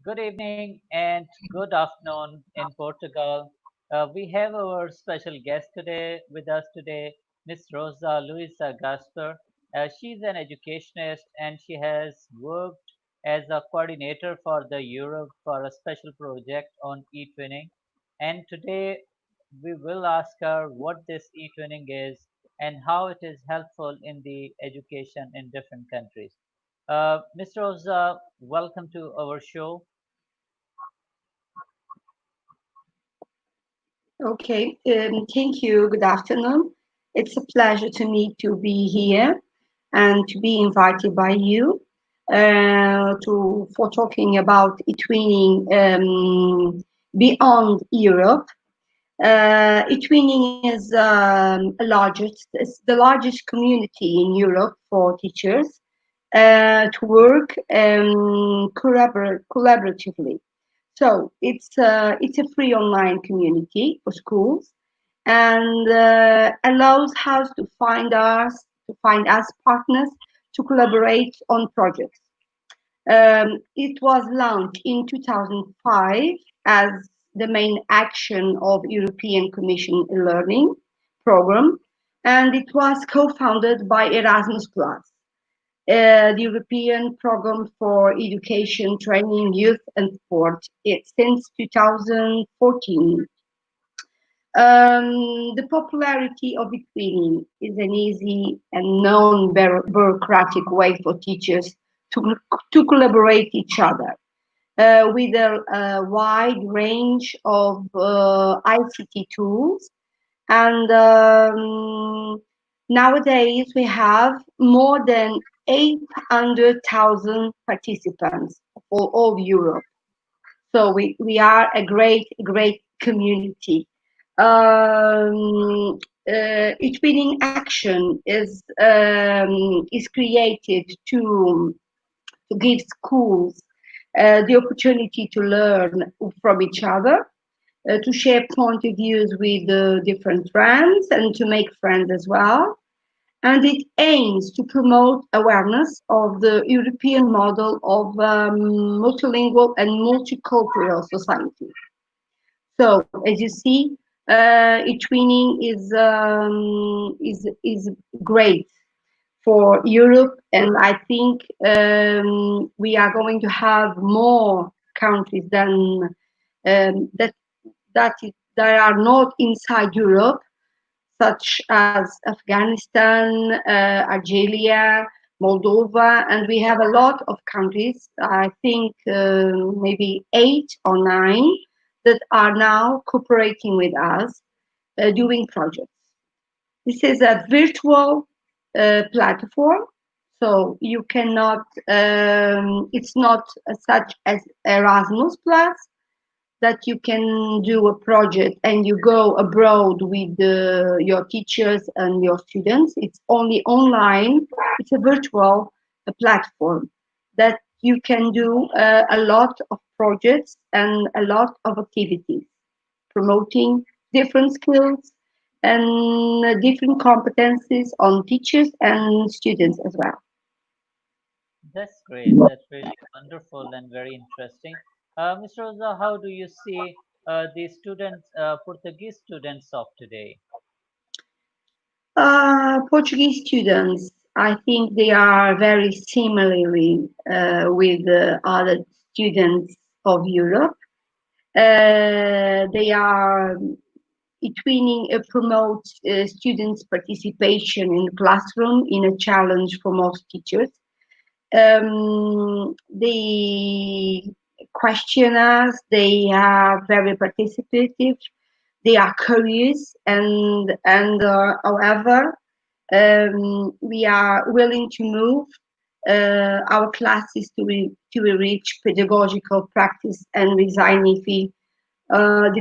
Good evening and good afternoon in Portugal. We have our special guest today with us today, Ms. Rosa Luisa. She's an educationist and she has worked as a coordinator for the Europe for a special project on eTwinning. And today we will ask her what this eTwinning is and how it is helpful in the education in different countries. Ms. Rosa, welcome to our show. Okay, thank you. Good afternoon. It's a pleasure to me to be here and to be invited by you to for talking about eTwinning beyond Europe. eTwinning is it's the largest community in Europe for teachers to work collaboratively. So it's a free online community for schools and allows us to find us partners to collaborate on projects. It was launched in 2005 as the main action of European Commission Learning program, and it was co-founded by Erasmus Plus, the European Program for Education, Training, Youth and Sport since 2014. The popularity of eTwinning is an easy and non-bureaucratic way for teachers to collaborate each other with a wide range of ICT tools. And nowadays we have more than 800,000 participants for all Europe. So we are a great community. Each winning action is created to give schools the opportunity to learn from each other, to share point of views with different friends, and to make friends as well. And it aims to promote awareness of the European model of multilingual and multicultural society. So, as you see, e-twinning is great for Europe, and I think we are going to have more countries than that are not inside Europe, such as Afghanistan, Algeria, Moldova, and we have a lot of countries, I think maybe 8 or 9, that are now cooperating with us doing projects. This is a virtual platform, so you cannot, it's not such as Erasmus Plus, that you can do a project and you go abroad with your teachers and your students. It's only online. It's a virtual platform that you can do a lot of projects and a lot of activities, promoting different skills and different competencies on teachers and students as well. That's great. That's really wonderful and very interesting. Ms. Rosa, how do you see the students, Portuguese students of today? Portuguese students, I think they are very similarly with other students of Europe. They are eTwinning promotes students' participation in the classroom in a challenge for most teachers. They question us. They are very participative. They are curious, and however, we are willing to move our classes to reach pedagogical practice and designing the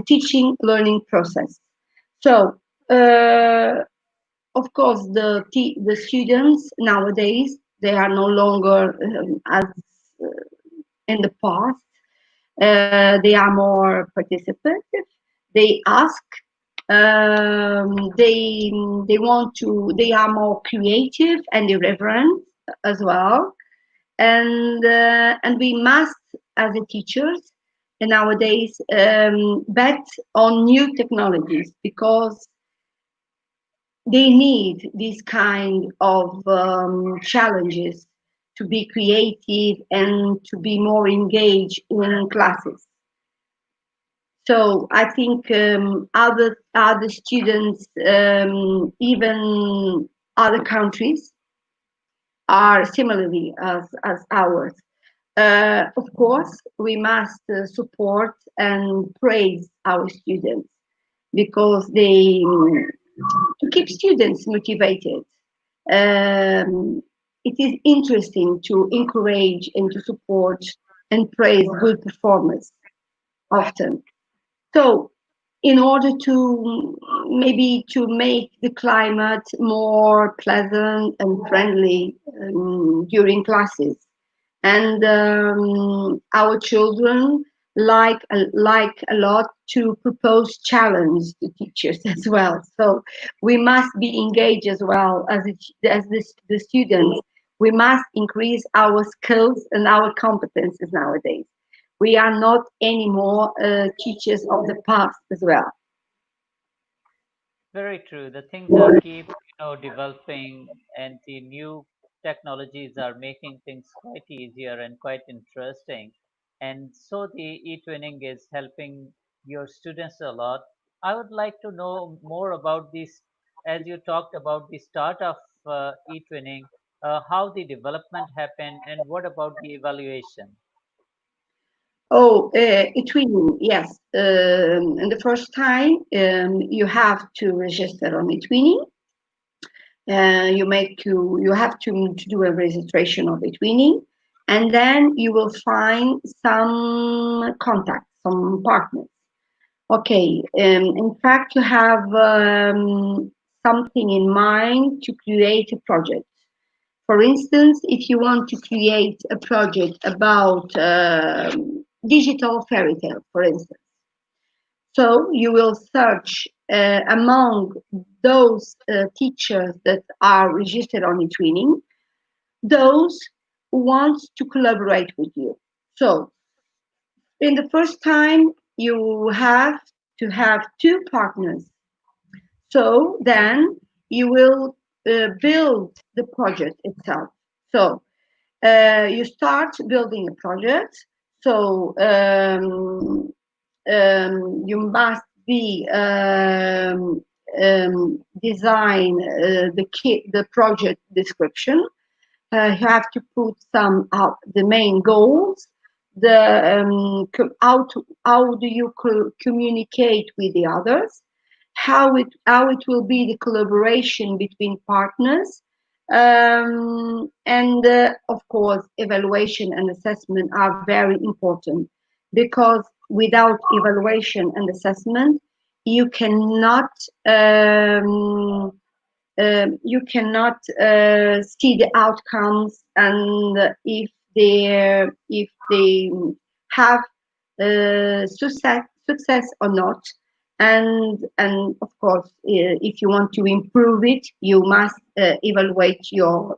teaching learning process. So, of course, the students nowadays, they are no longer as uh, in the past. They are more participative. They ask. They they are more creative and irreverent as well. And we must as a teachers nowadays bet on new technologies because they need these kind of challenges to be creative and to be more engaged in classes. So I think other students, even other countries, are similarly as ours. Of course, we must support and praise our students because they to keep students motivated. Um, it is interesting to encourage and to support and praise good performers often. So, in order to maybe to make the climate more pleasant and friendly during classes, and our children like a lot to propose challenge to teachers as well. So we must be engaged as well the students. We must increase our skills and our competences nowadays. We are not anymore teachers of the past as well. Very true. The things are keep, developing, and the new technologies are making things quite easier and quite interesting. And so the eTwinning is helping your students a lot. I would like to know more about this, as you talked about the start of eTwinning, how the development happened, and what about the evaluation? Oh, eTwinning, yes. And the first time you have to register on eTwinning. You have to do a registration of eTwinning, and then you will find some contacts, some partners. Okay, in fact, you have something in mind to create a project. For instance, if you want to create a project about digital fairy tale, for instance, so you will search among those teachers that are registered on eTwinning, those who want to collaborate with you. So in the first time, you have to have two partners. So then you will build the project itself. So you start building a project. So you must be design the project description. You have to put some out the main goals, the how do you communicate with the others, how it will be the collaboration between partners, and of course evaluation and assessment are very important because without evaluation and assessment you cannot um, you cannot see the outcomes and if they have success or not, and of course if you want to improve it you must evaluate your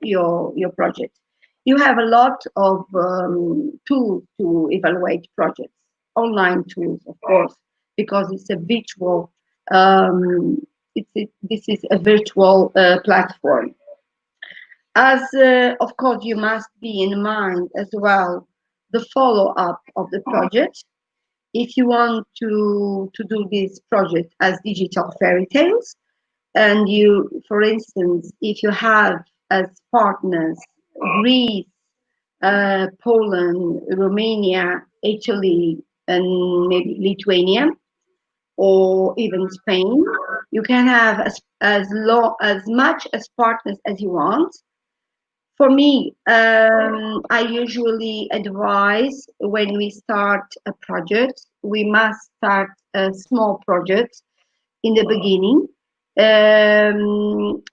project. You have a lot of tools to evaluate projects, online tools of course, because it's a virtual um, this is a virtual platform. As of course, you must be in mind as well the follow up of the project. If you want to do this project as digital fairy tales, and you, for instance, if you have as partners Greece, Poland, Romania, Italy, and maybe Lithuania, or even Spain. You can have as much as partners as you want. For me, I usually advise when we start a project, we must start a small project in the beginning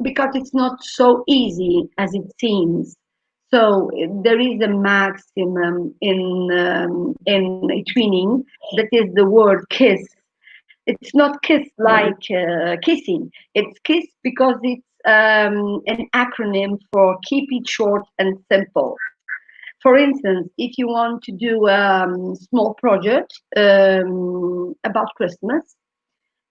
because it's not so easy as it seems. So there is a maximum in twinning that is the word kiss. It's not kiss like kissing. It's kiss because it's an acronym for keep it short and simple. For instance, if you want to do a small project about Christmas,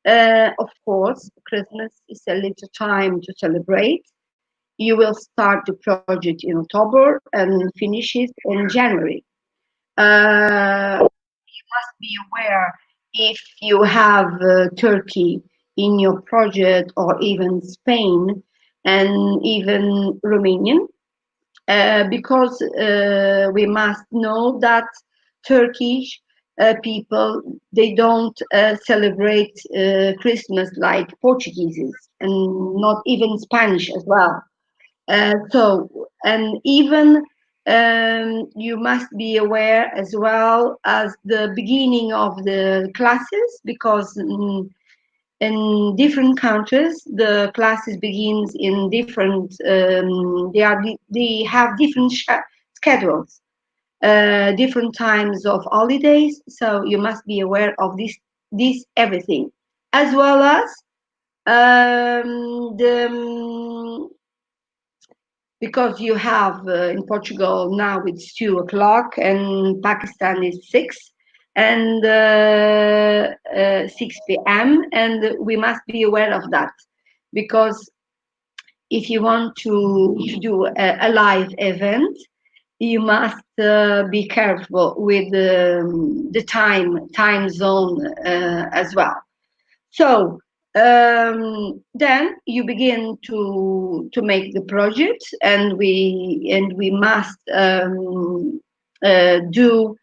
of course, Christmas is a little time to celebrate. You will start the project in October and finish it in January. Must be aware if you have Turkey in your project, or even Spain and even Romanian, because we must know that Turkish people, they don't celebrate Christmas like Portuguese, and not even Spanish as well. And even you must be aware as well as the beginning of the classes, because in different countries the classes begins in different they have different schedules, different times of holidays, so you must be aware of this everything, as well as the because you have in Portugal now it's 2 o'clock, and Pakistan is 6, and 6 p.m. And we must be aware of that, because if you want to do a live event, you must be careful with the time zone as well. So then you begin to make the project, and we must do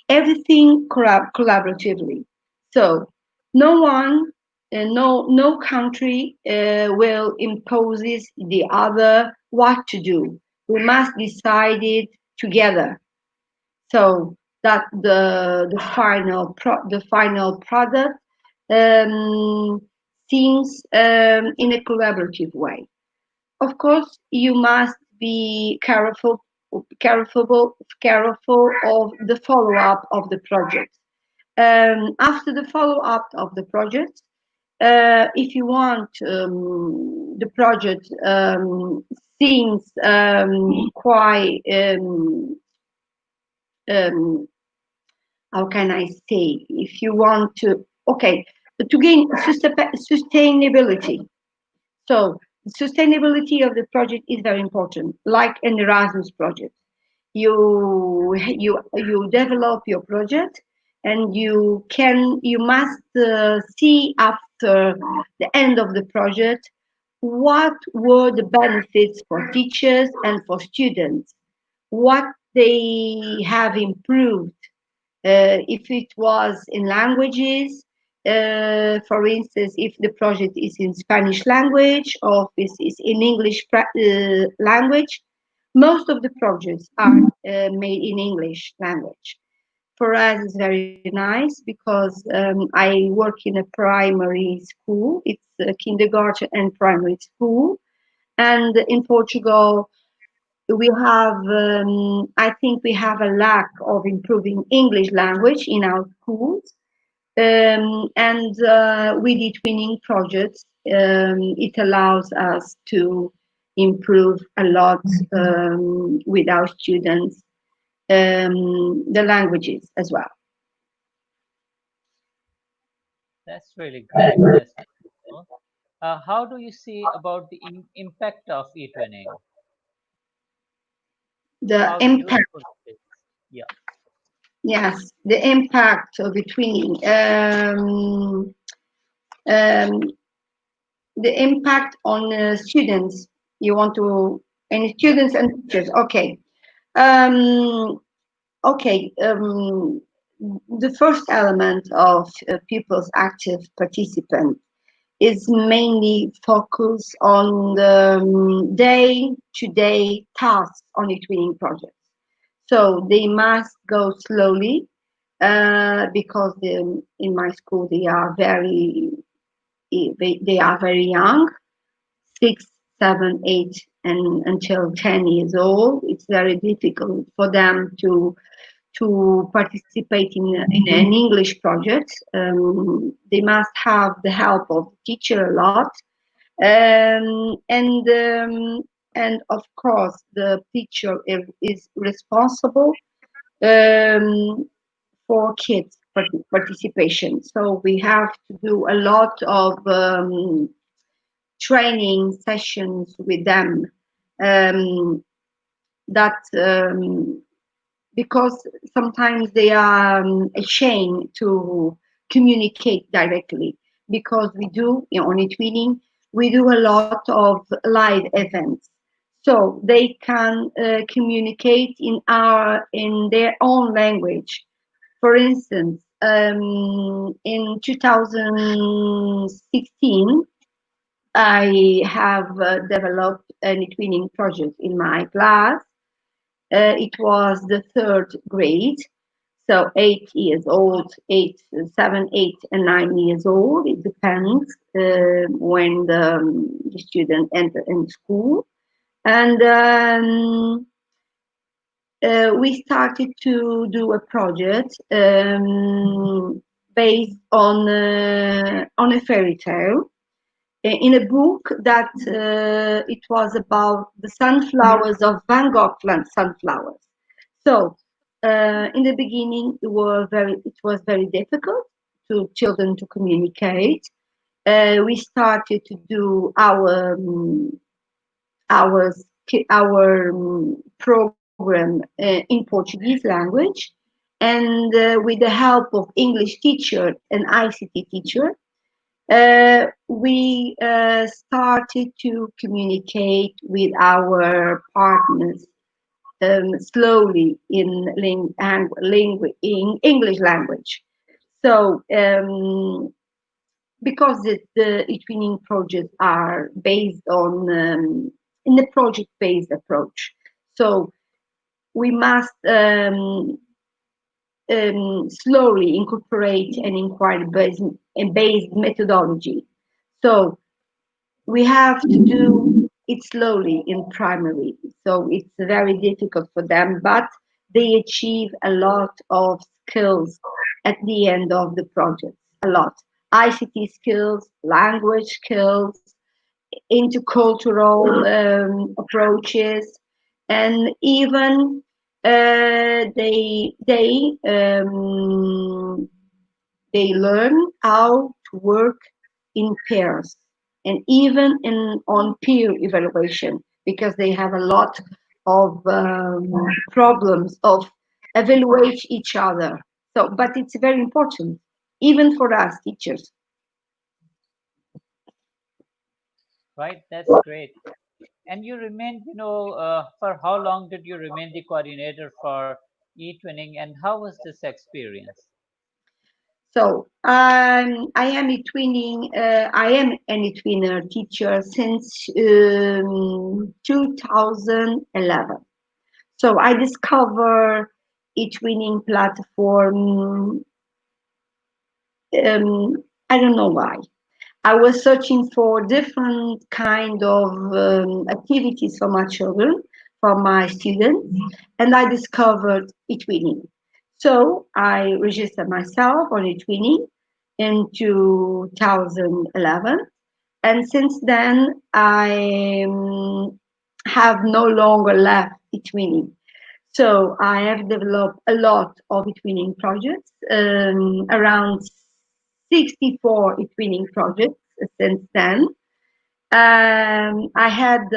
everything collaboratively. So no one, no country will imposes the other what to do. We must decide it together, so that the final product um, seems in a collaborative way. Of course, you must be careful, careful of the follow up of the project. After the follow up of the project, if you want the project seems quite um, how can I say, if you want to, okay, to gain sustainability. So sustainability of the project is very important, like an Erasmus project. You develop your project, and you must see after the end of the project what were the benefits for teachers and for students, what they have improved, if it was in languages, for instance, if the project is in Spanish language, or if it is in English language. Most of the projects are made in English language. For us, it's very nice because I work in a primary school. It's a kindergarten and primary school. And in Portugal, we have I think we have a lack of improving English language in our schools, and with eTwinning projects it allows us to improve a lot with our students the languages as well. That's really great. That's wonderful. How do you see about the impact of e-twinning? The How impact, useful it is? Yeah, yes, the impact of eTwinning, um, the impact on students. You want to, any yeah. students and teachers? Okay. Um, okay. The first element of pupils' active participant is mainly focused on the day-to-day tasks on the twinning project. So they must go slowly because in my school they are very young, 6, 7, 8, and until 10 years old. It's very difficult for them to participate in an English project. They must have the help of the teacher a lot. And and of course the teacher is responsible um, for kids participation. So we have to do a lot of training sessions with them. Um, that because sometimes they are ashamed to communicate directly, because we do, on eTwinning we do a lot of live events, so they can communicate in their own language. For instance, in 2016 I have developed an eTwinning project in my class. It was the third grade, so 8 years old, 8, 7, 8, and 9 years old. It depends when the student enter in school. And we started to do a project based on a fairy tale in a book that it was about the sunflowers of Van Gogh sunflowers. So in the beginning, it was very difficult to children to communicate. We started to do our program in Portuguese language, and with the help of English teacher and ICT teacher, we started to communicate with our partners slowly in English language. So, because the eTwinning projects are based on in the project-based approach, so we must slowly incorporate an inquiry-based methodology. So we have to do it slowly in primary, so it's very difficult for them, but they achieve a lot of skills at the end of the project. A lot. ICT skills, language skills, intercultural approaches, and even they learn how to work in pairs, and even in on peer evaluation, because they have a lot of problems of evaluate each other. So, but it's very important, even for us teachers. Right, that's great. And you remained, for how long did you remain the coordinator for eTwinning, and how was this experience? So I am a twinning. I am an twinner teacher since 2011. So I discover eTwinning platform. I don't know why. I was searching for different kind of activities for my children, for my students, and I discovered eTwinning. So I registered myself on eTwinning in 2011, and since then I have no longer left eTwinning. So I have developed a lot of eTwinning projects, around 64 eTwinning projects since then. I had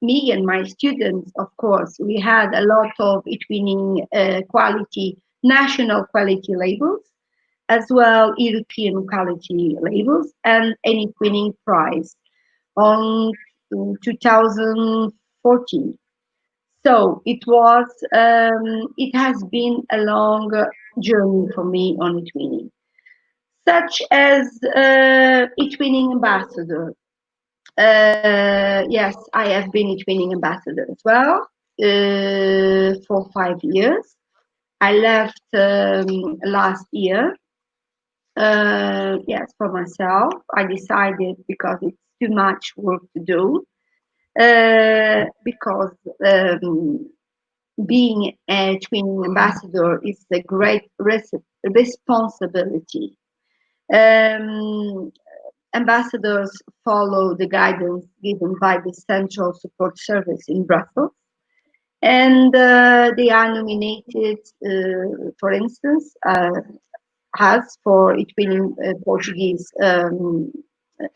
me and my students, of course, we had a lot of eTwinning quality, national quality labels, as well European quality labels, and an eTwinning prize on 2014. So it has been a long journey for me on eTwinning, such as eTwinning ambassador. Yes, I have been eTwinning ambassador as well for 5 years. I left last year. Yes, for myself. I decided because it's too much work to do. Because being a twinning ambassador is a great responsibility. Um, ambassadors follow the guidance given by the Central Support Service in Brussels, and they are nominated, for instance, as for eTwinning Portuguese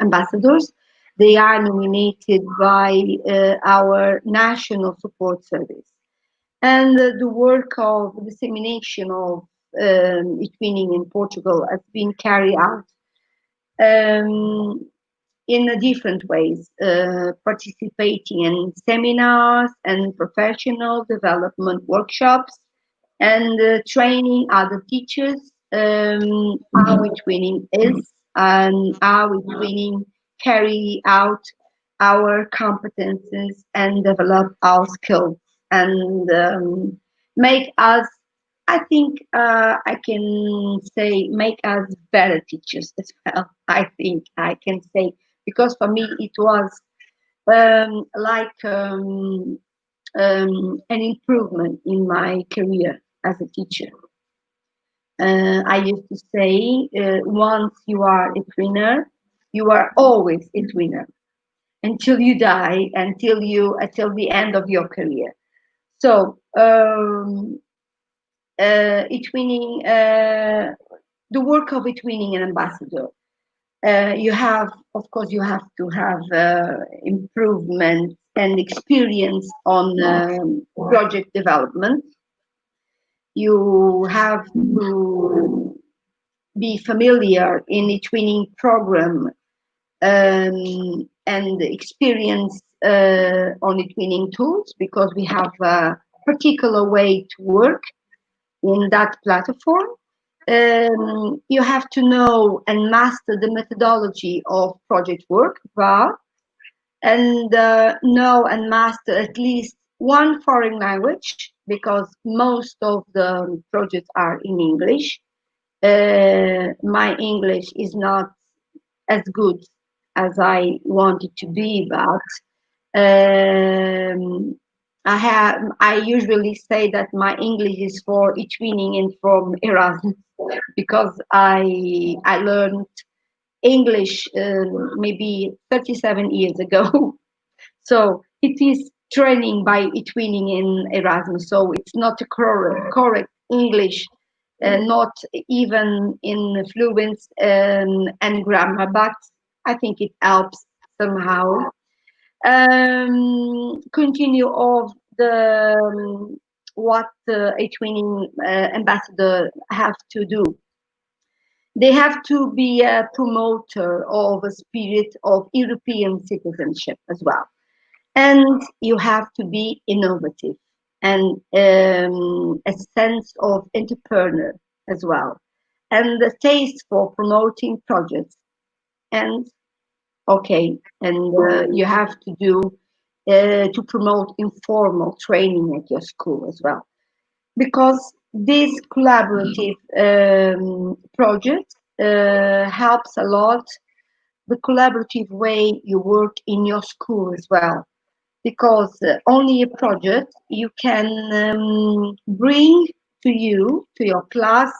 ambassadors. They are nominated by our National Support Service. And the work of dissemination of eTwinning in Portugal has been carried out um, in different ways, participating in seminars and professional development workshops, and training other teachers how eTwinning is and how eTwinning carry out our competences and develop our skills, and make us, I think I can say, make us better teachers as well. I think I can say, because for me it was like an improvement in my career as a teacher. I used to say, once you are a twinner, you are always a twinner until you die, until the end of your career. So, eTwinning, the work of eTwinning an ambassador. You have, of course, you have to have improvement and experience on project development. You have to be familiar in the twinning program, and experience on the twinning tools, because we have a particular way to work in that platform. You have to know and master the methodology of project work, VAR, and know and master at least one foreign language, because most of the projects are in English. My English is not as good as I want it to be, but I usually say that my English is for eTwinning and from Erasmus, because I learned English maybe 37 years ago. So it is training by eTwinning in Erasmus. So it's not a correct English, not even in fluent and grammar, but I think it helps somehow. Continue of the what the eTwinning ambassador have to do. They have to be a promoter of a spirit of European citizenship as well, and you have to be innovative, and a sense of entrepreneur as well, and the taste for promoting projects, and okay, and you have to do to promote informal training at your school as well, because this collaborative project helps a lot the collaborative way you work in your school as well, because only a project you can bring to your class,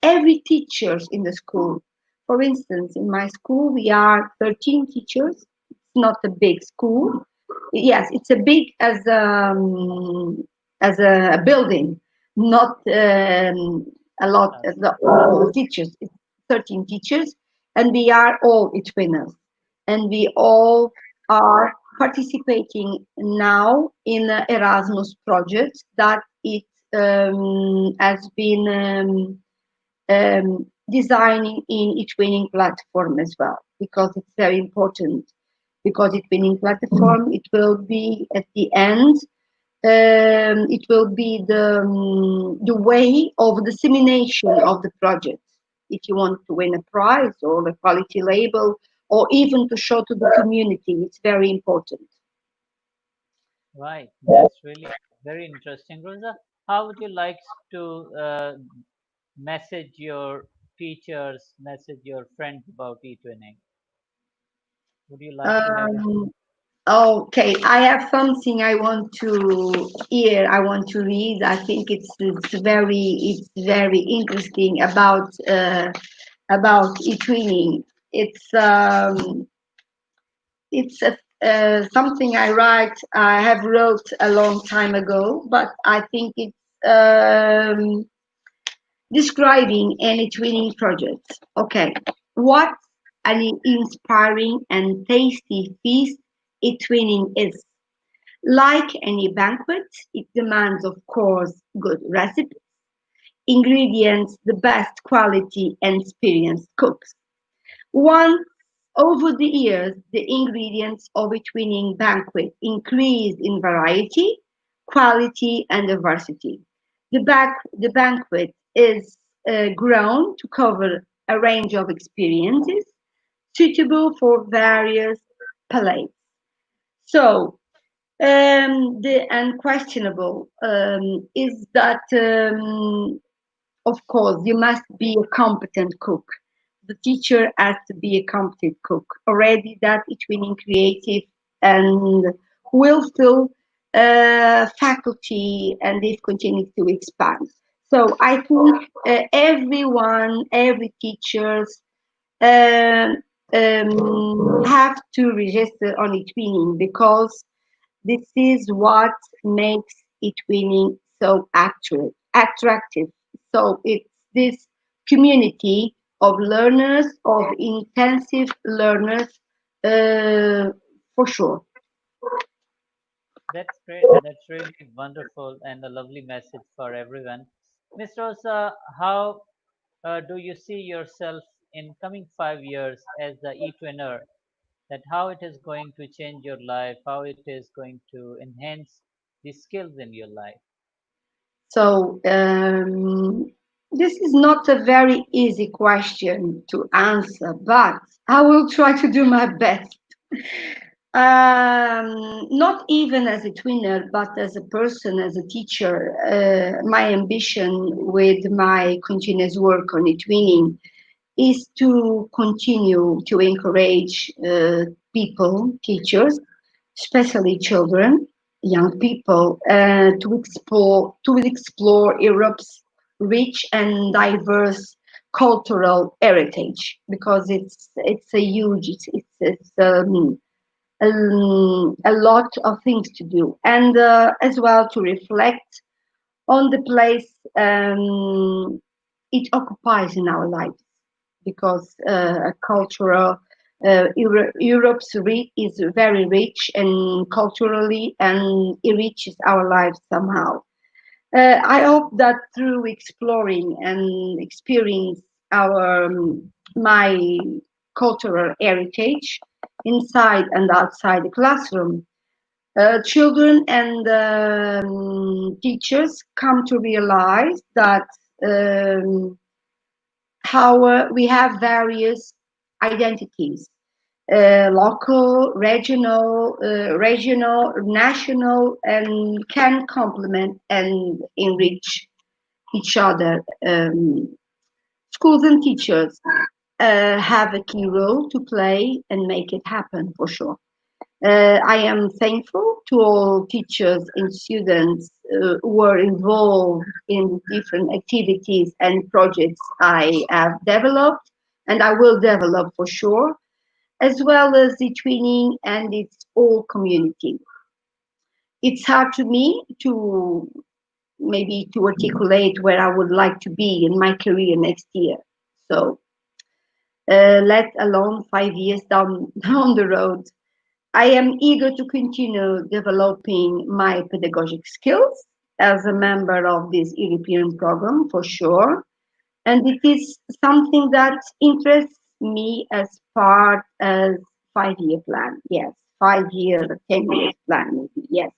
every teachers in the school. For instance, in my school we are 13 teachers. It's not a big school. Yes, it's a big as a building, not a lot I see. of teachers. It's 13 teachers, and we are all eTwinners, and we all are participating now in the Erasmus project that it has been designing in eTwinning platform as well, because it's very important. Because eTwinning platform, it will be at the end, it will be the way of dissemination of the project. If you want to win a prize or a quality label, or even to show to the community, it's very important. Right. That's really very interesting, Rosa. How would you like to message your teachers, message your friends about e-twinning? Would you like to have any? Um, okay, I have something I want to hear. I want to read. I think it's very interesting about eTwinning. It's something I have wrote a long time ago, but I think it's describing any twinning project. Okay, what an inspiring and tasty feast a twinning is. Like any banquet, it demands, of course, good recipes, ingredients, the best quality, and experienced cooks. Once over the years, the ingredients of a twinning banquet increased in variety, quality, and diversity. The banquet is grown to cover a range of experiences suitable for various palates. So, the unquestionable is that of course, you must be a competent cook. The teacher has to be a competent cook. Already that between creative and willful faculty, and this continues to expand. So I think everyone, every teachers um, have to register on eTwinning because this is what makes eTwinning so attractive. So it's this community of learners, of intensive learners, uh, for sure. That's great. That's really wonderful and a lovely message for everyone. Miss Rosa, how do you see yourself in coming 5 years as the e-twinner? That how it is going to change your life, how it is going to enhance the skills in your life? So this is not a very easy question to answer, but I will try to do my best. Not even as a twinner, but as a person, as a teacher, my ambition with my continuous work on twinning is to continue to encourage people, teachers, especially children, young people, to explore Europe's rich and diverse cultural heritage because it's a huge a lot of things to do, and as well to reflect on the place it occupies in our lives, because a cultural Europe's is very rich and culturally, and it reaches our lives somehow. I hope that through exploring and experience our my cultural heritage inside and outside the classroom, children and teachers come to realize that um, how we have various identities, local, regional, national, and can complement and enrich each other. Schools and teachers have a key role to play and make it happen for sure. I am thankful to all teachers and students who are involved in different activities and projects I have developed and I will develop for sure, as well as the training and its whole community. It's hard to me to maybe to articulate where I would like to be in my career next year. So let alone 5 years down down the road. I am eager to continue developing my pedagogic skills as a member of this European program for sure. And it is something that interests me as part of 5 year plan. Yes, 5 year, 10 years plan maybe. Yes,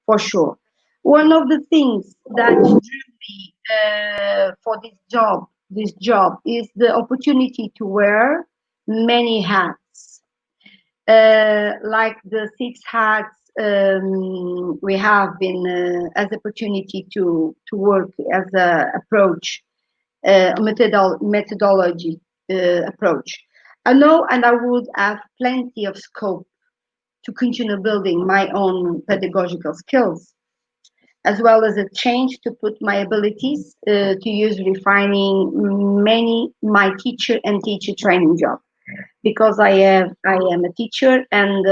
for sure. One of the things that drew me for this job is the opportunity to wear many hats, like the six hats we have been as opportunity to work as a approach, methodology approach. I know, and I would have plenty of scope to continue building my own pedagogical skills, as well as a change to put my abilities to use refining many my teacher and teacher training job. because I am a teacher, and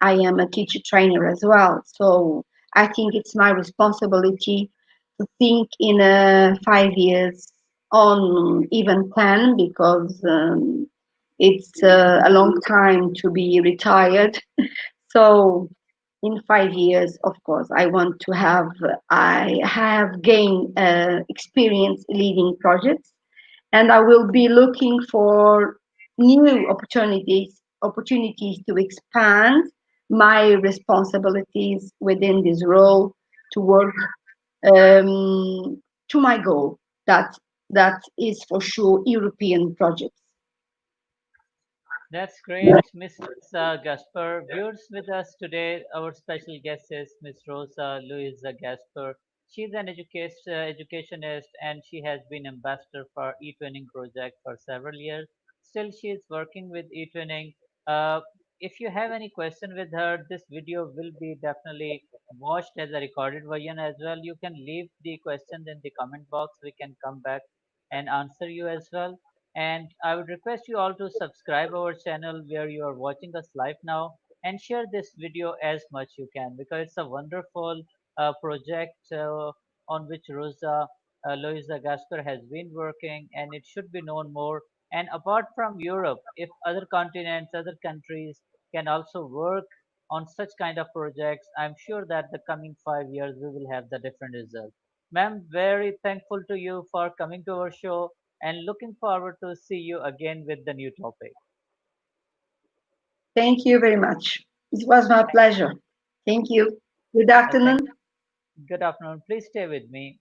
I am a teacher trainer as well. So I think it's my responsibility to think in 5 years, on even 10, because it's a long time to be retired. So in 5 years, of course, I have gained experience leading projects, and I will be looking for new opportunities to expand my responsibilities within this role, to work to my goal. That is for sure European projects. That's great, Ms. Rosa Gasper. Viewers with us today, our special guest is Ms. Rosa Luisa Gasper. She's an educationist and she has been ambassador for eTwinning project for several years. Still, she is working with eTwinning. Uh, if you have any question with her, this video will be definitely watched as a recorded version as well. You can leave the questions in the comment box. We can come back and answer you as well. And I would request you all to subscribe our channel where you are watching us live now and share this video as much you can because it's a wonderful project on which Rosa Luisa Gasper has been working and it should be known more. And apart from Europe, if other continents, other countries can also work on such kind of projects, I'm sure that the coming 5 years we will have the different results. Ma'am, very thankful to you for coming to our show and looking forward to see you again with the new topic. Thank you very much. It was my pleasure. Thank you. Good Thank afternoon. Good afternoon. Please stay with me.